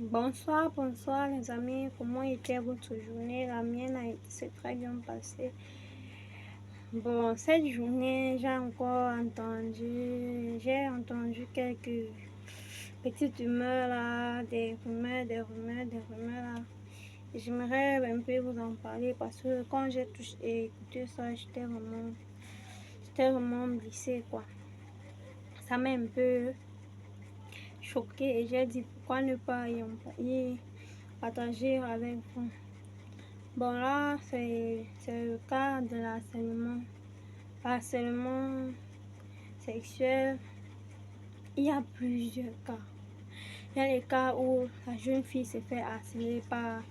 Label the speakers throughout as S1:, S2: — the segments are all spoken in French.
S1: Bonsoir les amis, comment était votre journée? La mienne s'est très bien passée. Bon, cette journée, j'ai entendu quelques petites rumeurs là, des rumeurs là. J'aimerais un peu vous en parler parce que quand j'ai écouté ça, j'étais vraiment blessée quoi. Ça m'a un peu choquée et j'ai dit pourquoi ne pas y partager avec vous. Bon là, c'est le cas de l'harcèlement. Harcèlement sexuel, il y a plusieurs cas. Il y a les cas où la jeune fille se fait harceler par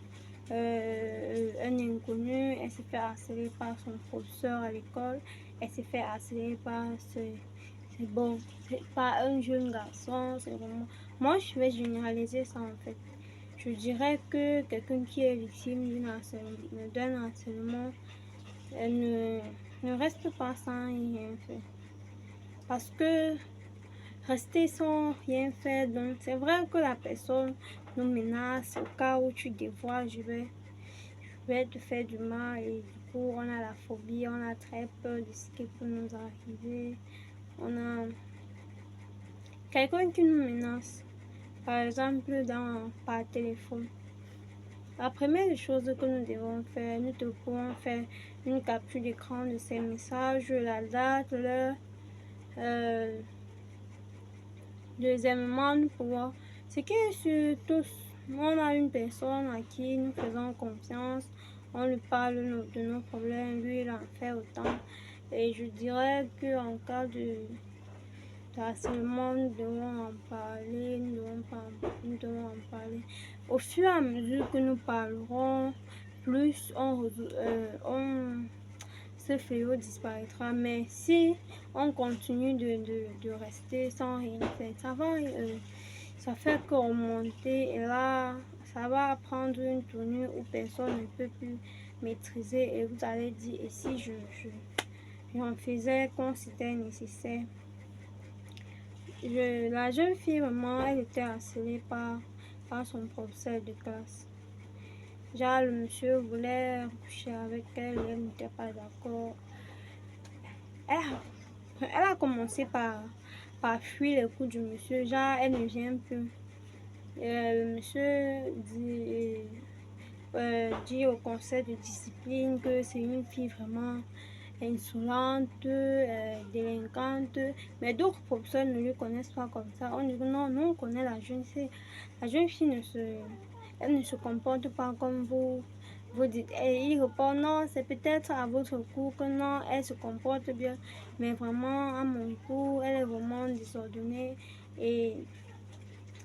S1: un inconnu, elle se fait harceler par son professeur à l'école, elle se fait harceler par c'est pas un jeune garçon, c'est vraiment... Moi, je vais généraliser ça en fait. Je dirais que quelqu'un qui est victime d'un harcèlement ne reste pas sans rien faire. Parce que rester sans rien faire, donc c'est vrai que la personne nous menace au cas où tu dévoiles, je vais te faire du mal et du coup on a la phobie, on a très peur de ce qui peut nous arriver. On a quelqu'un qui nous menace, par exemple par téléphone. La première chose que nous devons faire, nous devons faire une capture d'écran de ces messages, la date, l'heure. Deuxièmement, nous pouvons, c'est que sur tous, on a une personne à qui nous faisons confiance, on lui parle de nos problèmes, lui il en fait autant. Et je dirais qu'en cas de harcèlement, nous devons en parler, nous devons en parler. Au fur et à mesure que nous parlerons, plus ce fléau disparaîtra. Mais si on continue de rester sans rien faire, ça fait qu'augmenter et là, ça va prendre une tournure où personne ne peut plus maîtriser et vous allez dire, et si j'en faisais qu'on c'était nécessaire. La jeune fille, vraiment, elle était harcelée par son professeur de classe. Genre, le monsieur voulait coucher avec elle, elle n'était pas d'accord. Elle a commencé par fuir les coups du monsieur. Genre, elle ne vient plus. Le monsieur dit au conseil de discipline que c'est une fille vraiment insolente, délinquante, mais d'autres professeurs ne lui connaissent pas comme ça. On dit que non, nous on connaît la jeune fille. La jeune fille elle ne se comporte pas comme vous dites. Et il répond non, c'est peut-être à votre cours que non, elle se comporte bien, mais vraiment à mon cours, elle est vraiment désordonnée. Et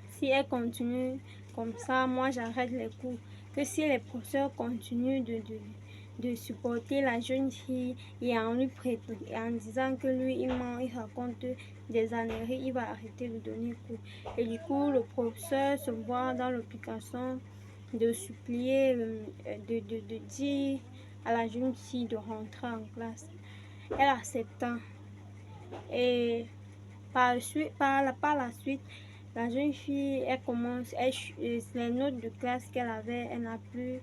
S1: si elle continue comme ça, moi j'arrête les cours. Que si les professeurs continuent de supporter la jeune fille et en disant que lui il ment, il raconte des âneries, il va arrêter de donner cours. Et du coup, le professeur se voit dans l'obligation de supplier, de dire à la jeune fille de rentrer en classe. Elle accepta. Et par la suite, la jeune fille, les notes de classe qu'elle avait, elle n'a plus.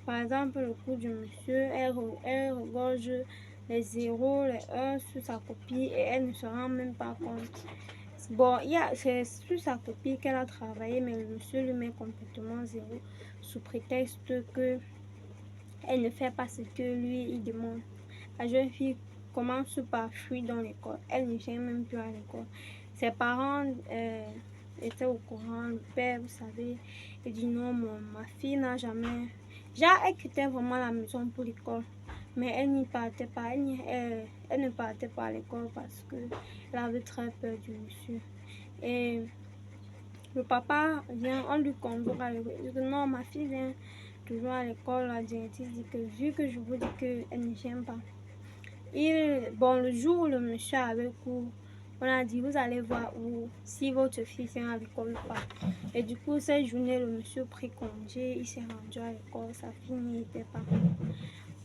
S1: Par exemple, le cours du monsieur, elle regorge les 0, les 1 sur sa copie et elle ne se rend même pas compte. Bon, c'est sur sa copie qu'elle a travaillé, mais le monsieur lui met complètement 0 sous prétexte que elle ne fait pas ce que lui il demande. La jeune fille commence par fuir dans l'école. Elle ne vient même plus à l'école. Ses parents étaient au courant. Le père, vous savez, il dit non, ma fille n'a jamais... Genre, elle quittait vraiment la maison pour l'école. Mais elle n'y partait pas. Elle ne partait pas à l'école parce qu'elle avait très peur du monsieur. Et le papa vient, on lui convoque à l'école. Il dit non, ma fille vient toujours à l'école. La directrice dit que vu que je vous dis qu'elle ne vient pas. Bon, le jour où le monsieur avait cours, on a dit vous allez voir où si votre fille vient à l'école ou pas. Et du coup, cette journée, le monsieur prit congé, il s'est rendu à l'école, sa fille n'y était pas.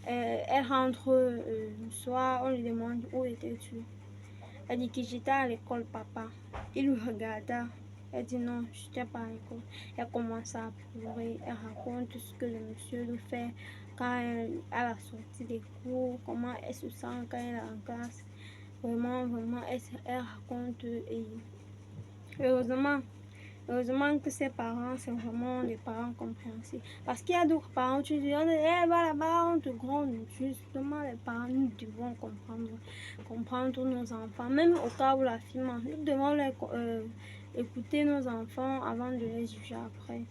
S1: Elle rentre le soir, on lui demande où étais-tu. Elle dit que j'étais à l'école, papa. Il le regarda. Elle dit non, je n'étais pas à l'école. Elle commence à pleurer. Elle raconte ce que le monsieur lui fait quand elle a la sortie des cours, comment elle se sent quand elle est en classe. Vraiment, vraiment, elle raconte et heureusement. Heureusement que ses parents, c'est vraiment des parents compréhensifs. Parce qu'il y a d'autres parents, tu dis, eh, va là-bas, on te gronde. Justement, les parents, nous devons comprendre nos enfants. Même au cas où la fille ment, nous devons écouter nos enfants avant de les juger après.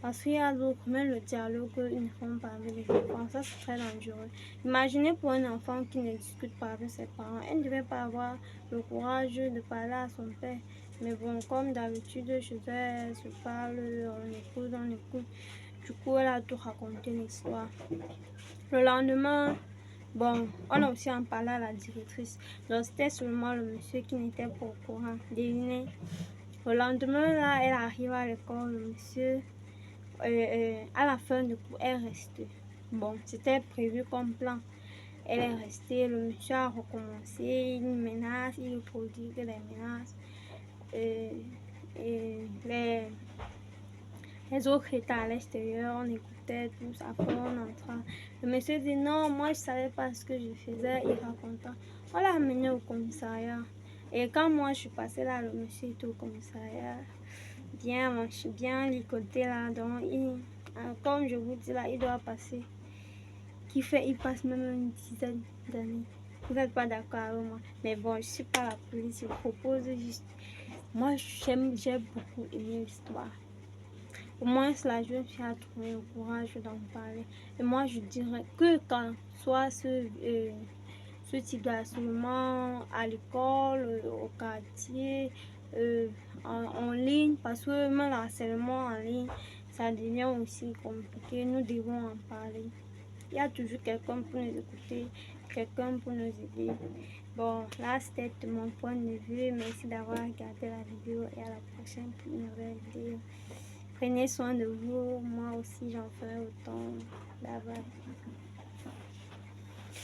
S1: Parce qu'il y a d'autres, même le dialogue, ils ne font pas avec les enfants. Ça, c'est très dangereux. Imaginez pour un enfant qui ne discute pas avec ses parents. Elle ne devait pas avoir le courage de parler à son père. Mais bon, comme d'habitude, chez elle se parle, on écoute. Du coup, elle a tout raconté l'histoire. Le lendemain, bon, on a aussi en parlé à la directrice. Donc, c'était seulement le monsieur qui n'était pas au courant. Devinez. Le lendemain, là, elle arrive à l'école. Le monsieur, à la fin du cours, elle reste. Bon, c'était prévu comme plan. Elle est restée. Le monsieur a recommencé. Il menace, il produit des menaces. Et les autres étaient à l'extérieur, on écoutait tous, après on entra. Le monsieur dit non, moi je savais pas ce que je faisais, il raconta. On l'a amené au commissariat. Et quand moi je suis passée là, le monsieur était au commissariat, bien licoté là, donc comme je vous dis là, il doit passer. Il passe même une dizaine d'années. Vous n'êtes pas d'accord avec moi, mais bon, je suis pas la police, je propose juste. Moi, j'ai beaucoup aimé l'histoire. Au moins, la jeune fille a trouvé le courage d'en parler. Et moi, je dirais que quand soit ce type d'harcèlement à l'école, au quartier, en ligne, parce que même l'harcèlement en ligne, ça devient aussi compliqué. Nous devons en parler. Il y a toujours quelqu'un pour nous écouter, quelqu'un pour nous aider. Bon, là, c'était mon point de vue. Merci d'avoir regardé la vidéo et à la prochaine pour une nouvelle vidéo. Prenez soin de vous. Moi aussi, j'en ferai autant. Bye bye.